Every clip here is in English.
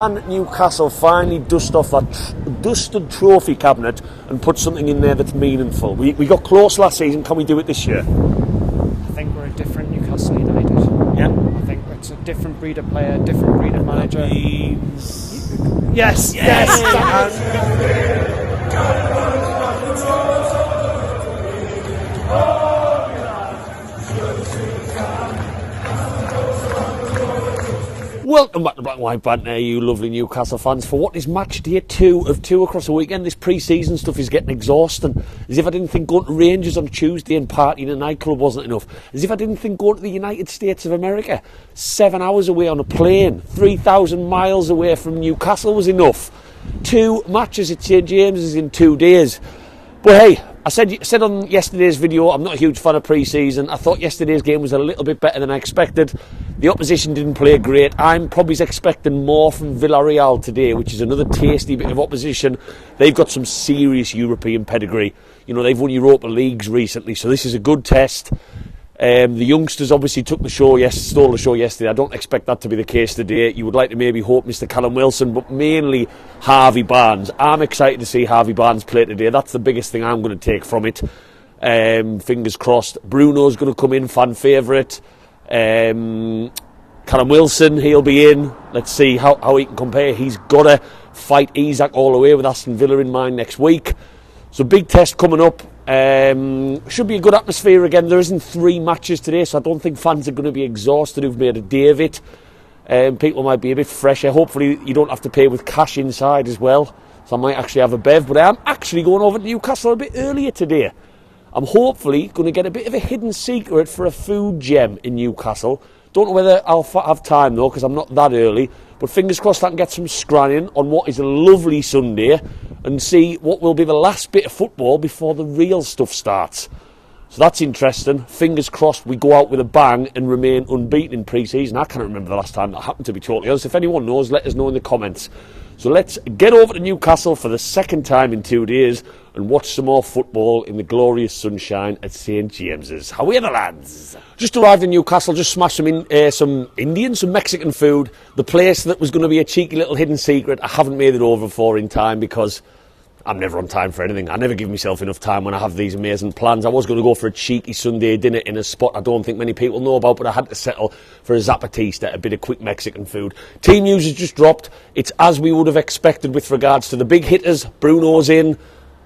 And Newcastle finally dust off that dusted trophy cabinet and put something in there that's meaningful. We got close last season. Can we do it this year? I think we're a different Newcastle United. Yeah. I think it's a different breed of player, different breed of manager. Yes. Welcome back to Black and White Banter, you lovely Newcastle fans, for what is match day 2 of 2 across the weekend. This pre-season stuff is getting exhausting. As if I didn't think going to Rangers on Tuesday and partying in a nightclub wasn't enough. As if I didn't think going to the United States of America, 7 hours away on a plane, 3,000 miles away from Newcastle was enough. 2 matches at St. James's in 2 days. But hey, I said on yesterday's video, I'm not a huge fan of pre-season. I thought yesterday's game was a little bit better than I expected. The opposition didn't play great. I'm probably expecting more from Villareal today, which is another tasty bit of opposition. They've got some serious European pedigree. You know, they've won Europa Leagues recently, so this is a good test. The youngsters obviously stole the show yesterday. I don't expect that to be the case today. You would like to maybe hope Mr. Callum Wilson, but mainly HARVEY Barnes. I'm excited to see HARVEY Barnes play today. That's the biggest thing I'm going to take from it. Fingers crossed. Bruno's going to come in, fan favourite. Callum Wilson, he'll be in. Let's see how he can compare. He's got to fight Isaac all the way with Aston Villa in mind next week. So big test coming up. Should be a good atmosphere again. There isn't 3 matches today, so I don't think fans are going to be exhausted who've made a day of it. People might be a bit fresher. Hopefully you don't have to pay with cash inside as well. So I might actually have a bev, but I am actually going over to Newcastle a bit earlier today. I'm hopefully going to get a bit of a hidden secret for a food gem in Newcastle. Don't know whether I'll have time though, because I'm not that early. But fingers crossed I can get some scranning on what is a lovely Sunday and see what will be the last bit of football before the real stuff starts. So that's interesting. Fingers crossed we go out with a bang and remain unbeaten in pre-season. I can't remember the last time that happened, to be totally honest. If anyone knows, let us know in the comments. So let's get over to Newcastle for the second time in 2 days and watch some more football in the glorious sunshine at St. James's. How are the lads? Just arrived in Newcastle, just smashed some Indian, some Mexican food. The place that was going to be a cheeky little hidden secret, I haven't made it over for in time because I'm never on time for anything. I never give myself enough time when I have these amazing plans. I was going to go for a cheeky Sunday dinner in a spot I don't think many people know about, but I had to settle for a Zapatista, a bit of quick Mexican food. Team news has just dropped. It's as we would have expected with regards to the big hitters. Bruno's in.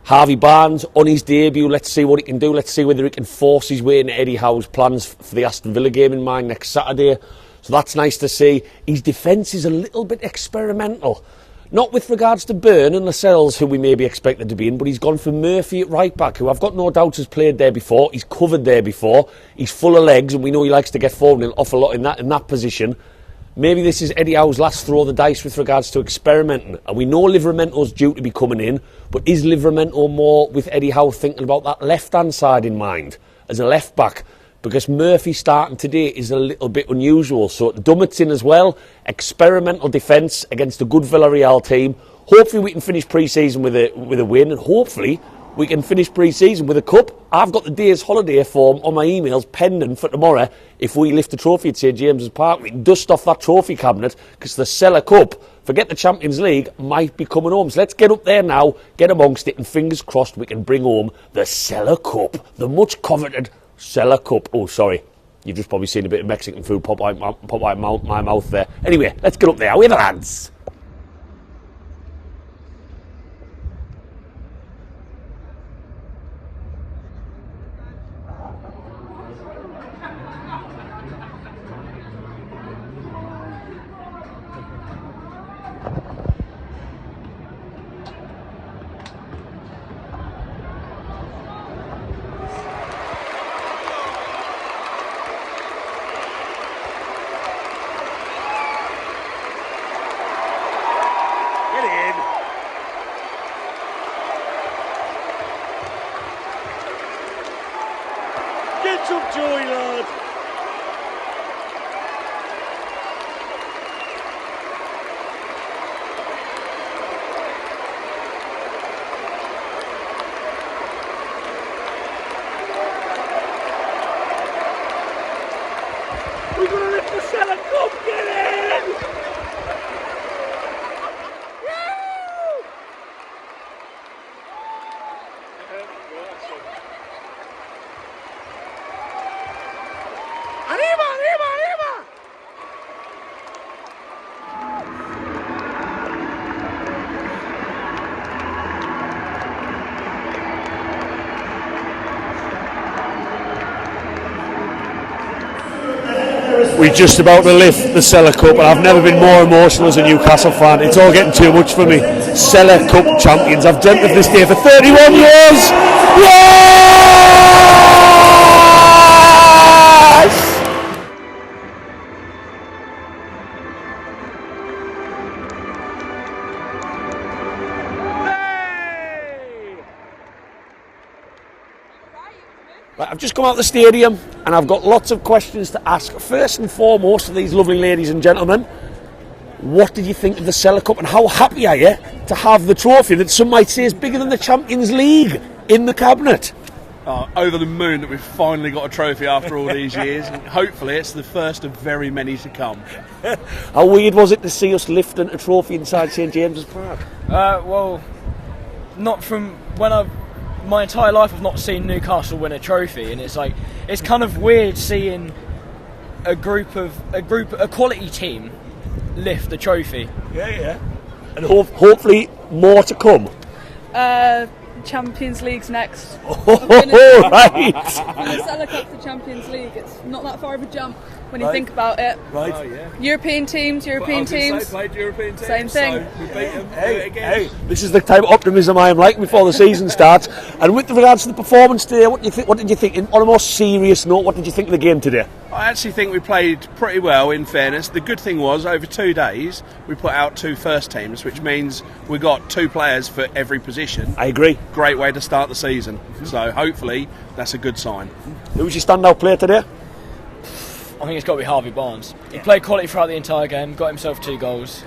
HARVEY Barnes on his debut. Let's see what he can do. Let's see whether he can force his way into Eddie Howe's plans for the Aston Villa game in mind next Saturday. So that's nice to see. His defence is a little bit experimental. Not with regards to Byrne and Lascelles, who we may be expected to be in, but he's gone for Murphy at right back, who I've got no doubts has played there before. He's covered there before. He's full of legs, and we know he likes to get forward and off a lot in that position. Maybe this is Eddie Howe's last throw of the dice with regards to experimenting. And we know Livramento's due to be coming in, but is Livramento more with Eddie Howe thinking about that left-hand side in mind as a left-back? Because Murphy starting today is a little bit unusual. So Dummett's in as well. Experimental defence against a good Villareal team. Hopefully we can finish pre-season with a win, and hopefully we can finish pre-season with a cup. I've got the day's holiday form on my emails pending for tomorrow. If we lift the trophy at St. James Park, we can dust off that trophy cabinet, because the Sela Cup, forget the Champions League, might be coming home. So let's get up there now, get amongst it, and fingers crossed we can bring home the Sela Cup, the much coveted Sela Cup. Oh, sorry. You've just probably seen a bit of Mexican food pop out my mouth there. Anyway, let's get up there. We're the lads. Get some joy, lad. We're going to lift the Sela Cup, get in! We're just about to lift the Sela Cup, and I've never been more emotional as a Newcastle fan. It's all getting too much for me. Sela Cup champions. I've dreamt of this day for 31 years. Yes! Right, I've just come out of the stadium and I've got lots of questions to ask. First and foremost to these lovely ladies and gentlemen, what did you think of the Sela Cup and how happy are you to have the trophy that some might say is bigger than the Champions League in the cabinet? Over the moon that we've finally got a trophy after all these years, and hopefully it's the first of very many to come. How weird was it to see us lifting a trophy inside St. James Park? Well, not from when my entire life I've not seen Newcastle win a trophy, and it's kind of weird seeing a quality team lift the trophy. Yeah. And hopefully more to come. Champions League's next. Oh, right. From the Sela Cup to Champions League, it's not that far of a jump when you think about it. Right. Oh, yeah. European teams. Played European teams. Same thing. So we beat them. Hey, this is the type of optimism I am like before the season starts. And with regards to the performance today, what did you think? On a more serious note, what did you think of the game today? I actually think we played pretty well, in fairness. The good thing was, over 2 days, we put out 2 first teams, which means we got 2 players for every position. I agree. Great way to start the season. So hopefully that's a good sign. Who was your standout player today? I think it's got to be HARVEY Barnes. He played quality throughout the entire game, got himself 2 goals.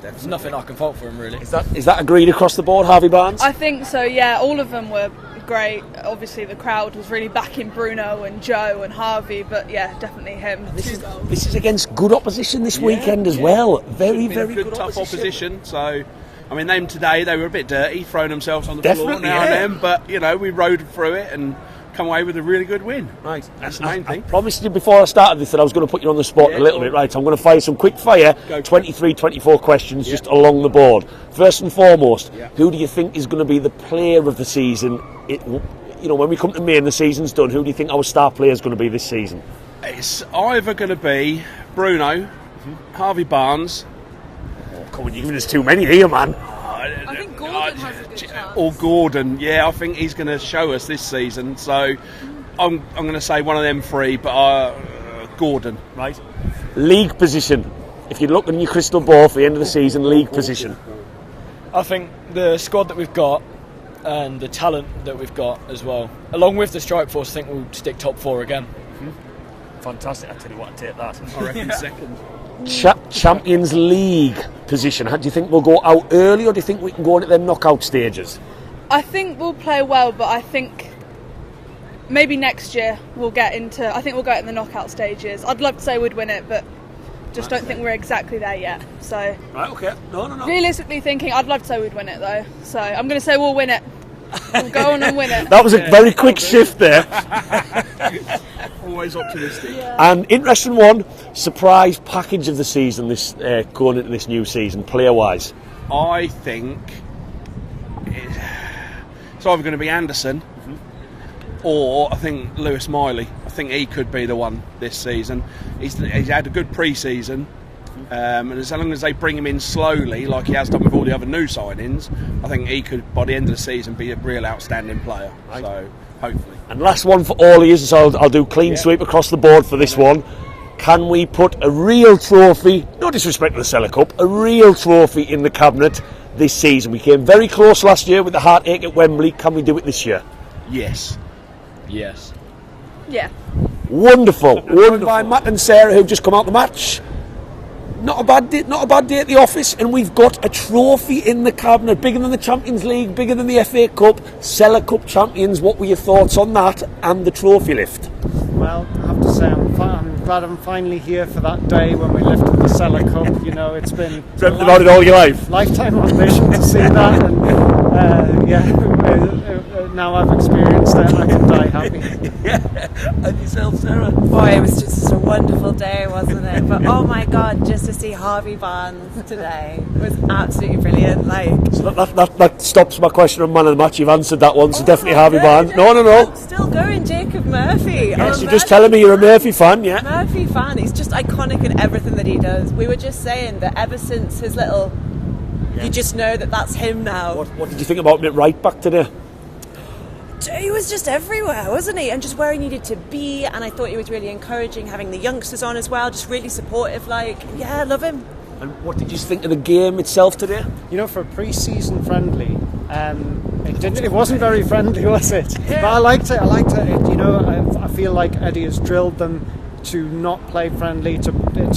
There's nothing I can fault for him, really. Is that agreed across the board, HARVEY Barnes? I think so, yeah. All of them were great. Obviously the crowd was really backing Bruno and Joe and HARVEY, but yeah, definitely him. This is against good opposition this weekend as well. Very good tough opposition. So, I mean, them today, they were a bit dirty, throwing themselves on the Definitely, floor now and then, but, you know, we rode through it and come away with a really good win. Right. That's the main thing. I promised you before I started this that I was going to put you on the spot a little bit. Right, I'm going to fire some quick fire 23, 24 questions just along the board. First and foremost, who do you think is going to be the player of the season? When we come to May and the season's done, who do you think our star player is going to be this season? It's either going to be Bruno, HARVEY Barnes. Oh, come on, you're giving us too many here, man. I think Gordon has a good chance. Or Gordon, I think he's going to show us this season. So I'm going to say one of them 3, but Gordon. Right. League position. If you're looking in your crystal ball for the end of the season, league position. I think the squad that we've got and the talent that we've got as well, along with the strike force, I think we'll stick top 4 again. Fantastic. I tell you what, I'd take that. I reckon second. Champions League position. Do you think we'll go out early, or do you think we can go into the knockout stages? I think we'll play well, but I think maybe next year we'll get in the knockout stages. I'd love to say we'd win it, but just don't think we're exactly there yet. So right, okay. No. Realistically thinking, I'd love to say we'd win it though. So I'm going to say we'll win it. We'll go on and win it. That was a very quick shift there. Always optimistic. And interesting one, surprise package of the season this going into this new season, player-wise. I think it's either going to be Anderson or I think Lewis Miley. I think he could be the one this season. He's had a good pre-season. And as long as they bring him in slowly, like he has done with all the other new signings, I think he could, by the end of the season, be a real outstanding player. Right. So, hopefully. And last one for all of you, so I'll do clean sweep across the board for this one. Can we put a real trophy, no disrespect to the Sela Cup, a real trophy in the cabinet this season? We came very close last year with the heartache at Wembley. Can we do it this year? Yes. Yeah. Wonderful. Won by Matt and Sarah, who've just come out the match. Not a bad day at the office, and we've got a trophy in the cabinet, bigger than the Champions League, bigger than the FA Cup, Sela Cup champions. What were your thoughts on that and the trophy lift? Well, I have to say I'm glad I'm finally here for that day when we lifted the Sela Cup. You know, it's been dreamt about it all your life. Lifetime ambition to see that, and now I've experienced it, I can die happy. And yourself, Sarah? Boy, it was just a wonderful day, wasn't it? but oh my god, just to see Harvey Barnes today was absolutely brilliant. Like, So that stops my question on man of the match. You've answered that one, so definitely Harvey no, Barnes. No. I'm still going, Jacob Murphy. Yes, you're just telling me you're a Murphy fan, yeah? Murphy fan. He's just iconic in everything that he does. We were just saying that ever since his little, you just know that that's him now. What did you think about him at right back today? He was just everywhere, wasn't he? And just where he needed to be. And I thought he was really encouraging, having the youngsters on as well, just really supportive. Like, yeah, I love him. And what did you think of the game itself today? You know, for a pre-season friendly, it wasn't very friendly, was it? Yeah. But I liked it. You know, I feel like Eddie has drilled them to not play friendly, to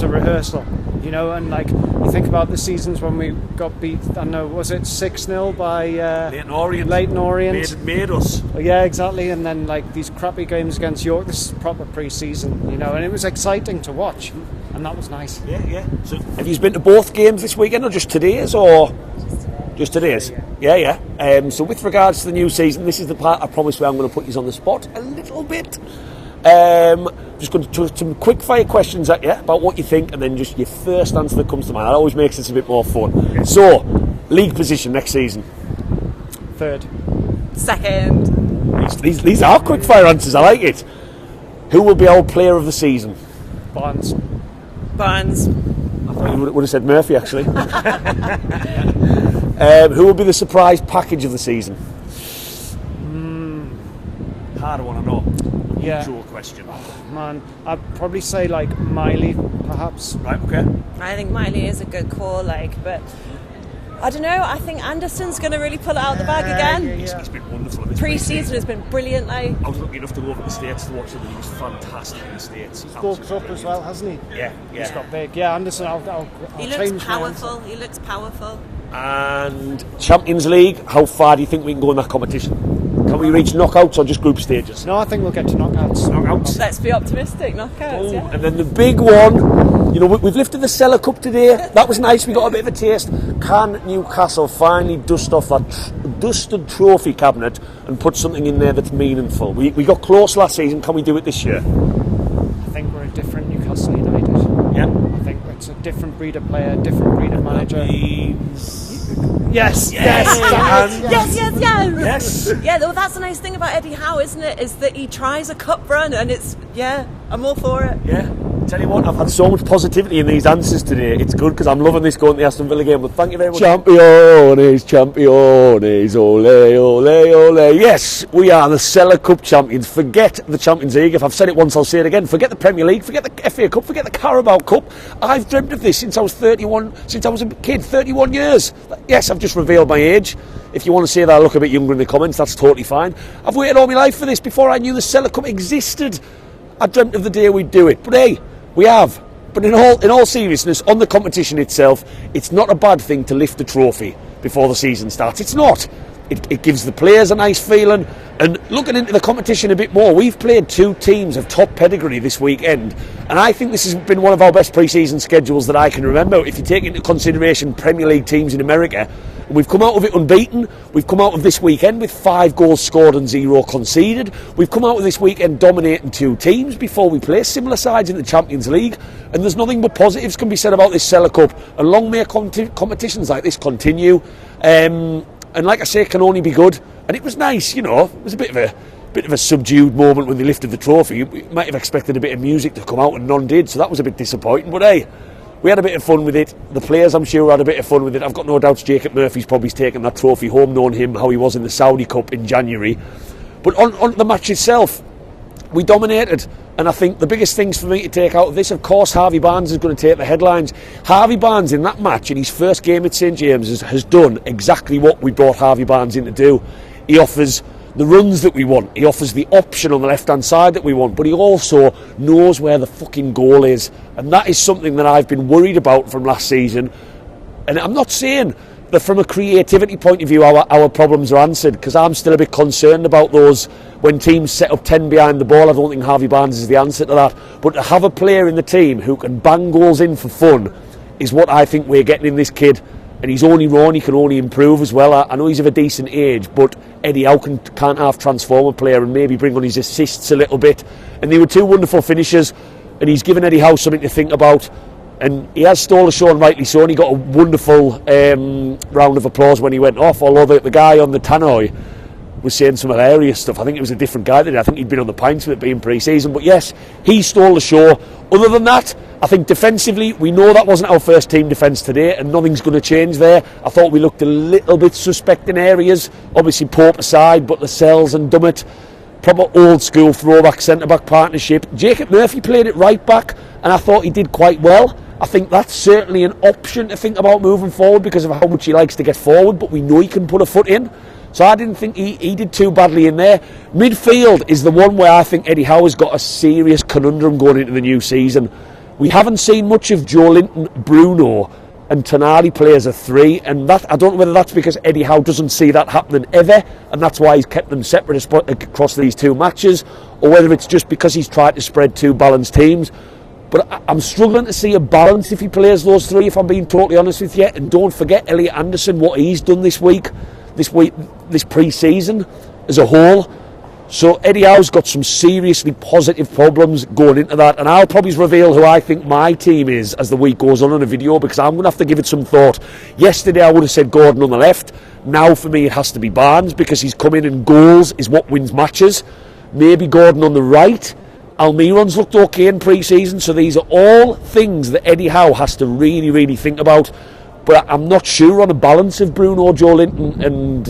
rehearsal. You know, and like you think about the seasons when we got beat. I don't know, was it 6-0 by Leyton Orient? Made us. Yeah, exactly. And then like these crappy games against York. This is proper pre-season, you know, and it was exciting to watch, and that was nice. Yeah. So have you been to both games this weekend, or just today's, or just today's? Yeah. So with regards to the new season, this is the part I promise where I'm going to put you on the spot a little bit. Just going to throw some quick fire questions at you about what you think, and then just your first answer that comes to mind. That always makes it a bit more fun. Okay. So, league position next season? Third. Second. These are quick fire answers. I like it. Who will be our player of the season? Barnes. I thought you would have said Murphy, actually. Who will be the surprise package of the season? Harder one, I know. Yeah. Usual question. Oh, man, I'd probably say like Miley, perhaps. Right, okay. I think Miley is a good call, but I don't know. I think Anderson's going to really pull it out the bag again. Yeah. He's been wonderful. Pre-season has been brilliant. Like, I was lucky enough to go over to the States to watch him, and he was fantastic in the States. He's bulked up as well, hasn't he? Yeah. He's got big. Yeah, Anderson. I'll he change looks powerful. He looks powerful. And Champions League, how far do you think we can go in that competition? Can we reach knockouts or just group stages? No, I think we'll get to knockouts. Let's be optimistic. Knockouts. Yeah. And then the big one, you know, we've lifted the Sela Cup today. That was nice. We got a bit of a taste. Can Newcastle finally dust off that dusted trophy cabinet and put something in there that's meaningful? We got close last season. Can we do it this year? I think we're a different Newcastle United. Yeah. I think it's a different breed of player, different breed of manager. Yes. Yeah, well, that's the nice thing about Eddie Howe, isn't it? Is that he tries a cup run, and I'm all for it. Yeah. Tell you what, I've had so much positivity in these answers today. It's good because I'm loving this going to the Aston Villa game. But thank you very much. Champions, ole, ole, ole. Yes, we are the Sela Cup champions. Forget the Champions League. If I've said it once, I'll say it again. Forget the Premier League. Forget the FA Cup. Forget the Carabao Cup. I've dreamt of this since I was 31. Since I was a kid, 31 years. Yes, I've just revealed my age. If you want to say that I look a bit younger in the comments, that's totally fine. I've waited all my life for this. Before I knew the Sela Cup existed, I dreamt of the day we'd do it. But hey, we have. But in all seriousness, on the competition itself, it's not a bad thing to lift the trophy before the season starts. It's not. It gives the players a nice feeling. And looking into the competition a bit more, we've played two teams of top pedigree this weekend, and I think this has been one of our best pre-season schedules that I can remember. If you take into consideration Premier League teams in America, we've come out of it unbeaten. We've come out of this weekend with 5 goals scored and 0 conceded. We've come out of this weekend dominating 2 teams before we play similar sides in the Champions League, and there's nothing but positives can be said about this Sela Cup, and long may competitions like this continue. And like I say, it can only be good. And it was nice, you know. It was a bit of a subdued moment when they lifted the trophy. You might have expected a bit of music to come out, and none did, so that was a bit disappointing. But hey, we had a bit of fun with it. The players, I'm sure, had a bit of fun with it. I've got no doubts Jacob Murphy's probably taken that trophy home, knowing him, how he was in the Saudi Cup in January. But on the match itself, we dominated. And I think the biggest things for me to take out of this, of course, Harvey Barnes is going to take the headlines. Harvey Barnes in that match, in his first game at St. James, has done exactly what we brought Harvey Barnes in to do. He offers the runs that we want. He offers the option on the left-hand side that we want. But he also knows where the fucking goal is. And that is something that I've been worried about from last season. And I'm not saying that from a creativity point of view our problems are answered, because I'm still a bit concerned about those when teams set up 10 behind the ball. I don't think Harvey Barnes is the answer to that, but to have a player in the team who can bang goals in for fun is what I think we're getting in this kid, and he's only wrong, he can only improve as well. I know he's of a decent age, but Eddie Howe can't half transform a player and maybe bring on his assists a little bit, and they were 2 wonderful finishers. and he's given Eddie Howe something to think about. And he has stole the show, and rightly so, and he got a wonderful round of applause when he went off, although the guy on the tannoy was saying some hilarious stuff. I think it was a different guy that I think he'd been on the pints with it being pre-season. But yes, he stole the show. Other than that, I think defensively, we know that wasn't our first team defence today, and nothing's going to change there. I thought we looked a little bit suspect in areas. Obviously Pope aside, but Lascelles and Dummett, proper old school throwback centre-back partnership. Jacob Murphy played it right back, and I thought he did quite well. I think that's certainly an option to think about moving forward because of how much he likes to get forward, but we know he can put a foot in. So I didn't think he did too badly in there. Midfield is the one where I think Eddie Howe has got a serious conundrum going into the new season. We haven't seen much of Joe Linton, Bruno and Tonali play as a 3, and that I don't know whether that's because Eddie Howe doesn't see that happening ever, and that's why he's kept them separate across these 2 matches, or whether it's just because he's tried to spread 2 balanced teams. But I'm struggling to see a balance if he plays those 3, if I'm being totally honest with you. And don't forget Elliot Anderson, what he's done this pre-season as a whole. So Eddie Howe's got some seriously positive problems going into that, and I'll probably reveal who I think my team is as the week goes on in a video, because I'm going to have to give it some thought. Yesterday I would have said Gordon on the left. Now for me it has to be Barnes, because he's come in and goals is what wins matches. Maybe Gordon on the right. Almiron's looked okay in pre-season, so these are all things that Eddie Howe has to really, really think about. But I'm not sure on a balance of Bruno, Joe Linton and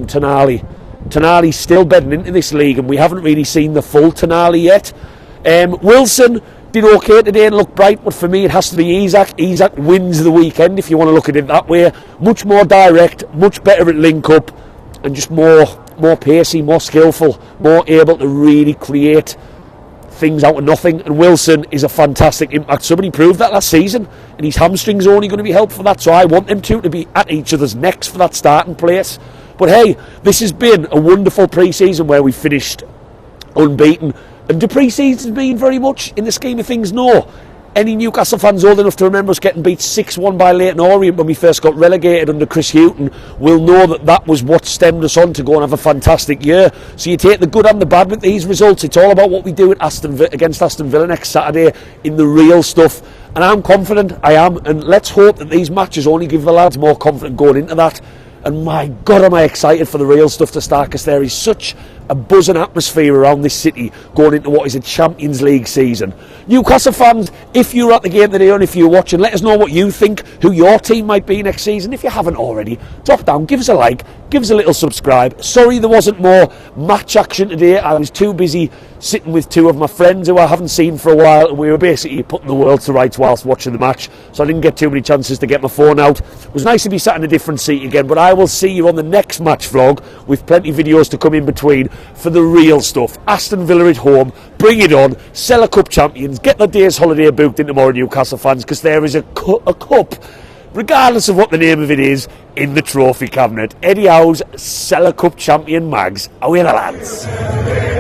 Tonali. Tonali's still bedding into this league, and we haven't really seen the full Tonali yet. Wilson did okay today and looked bright, but for me it has to be Isak. Isak wins the weekend if you want to look at it that way. Much more direct, much better at link-up, and just more pacey, more skillful, more able to really create things out of nothing. And Wilson is a fantastic impact. Somebody proved that last season, and his hamstring's only going to be helped for that, so I want them to be at each other's necks for that starting place. But hey, this has been a wonderful pre-season where we finished unbeaten. And do pre-seasons mean very much in the scheme of things? No. Any Newcastle fans old enough to remember us getting beat 6-1 by Leyton Orient when we first got relegated under Chris Hughton will know that that was what stemmed us on to go and have a fantastic year. So you take the good and the bad with these results. It's all about what we do against Aston Villa next Saturday in the real stuff. And I'm confident, I am. And let's hope that these matches only give the lads more confidence going into that. And my God, am I excited for the real stuff to start, because there is such a buzzing atmosphere around this city going into what is a Champions League season. Newcastle fans, if you're at the game today and if you're watching, let us know what you think, who your team might be next season. If you haven't already, drop down, give us a like, give us a little subscribe. Sorry there wasn't more match action today. I was too busy sitting with 2 of my friends who I haven't seen for a while, and we were basically putting the world to rights whilst watching the match, so I didn't get too many chances to get my phone out. It was nice to be sat in a different seat again, but I will see you on the next match vlog with plenty of videos to come in between for the real stuff. Aston Villa at home, bring it on. Sela Cup champions, get the day's holiday booked in tomorrow, Newcastle fans, because there is a cup, regardless of what the name of it is, in the trophy cabinet. Eddie Howe's Sela Cup champion mags. Away the lads.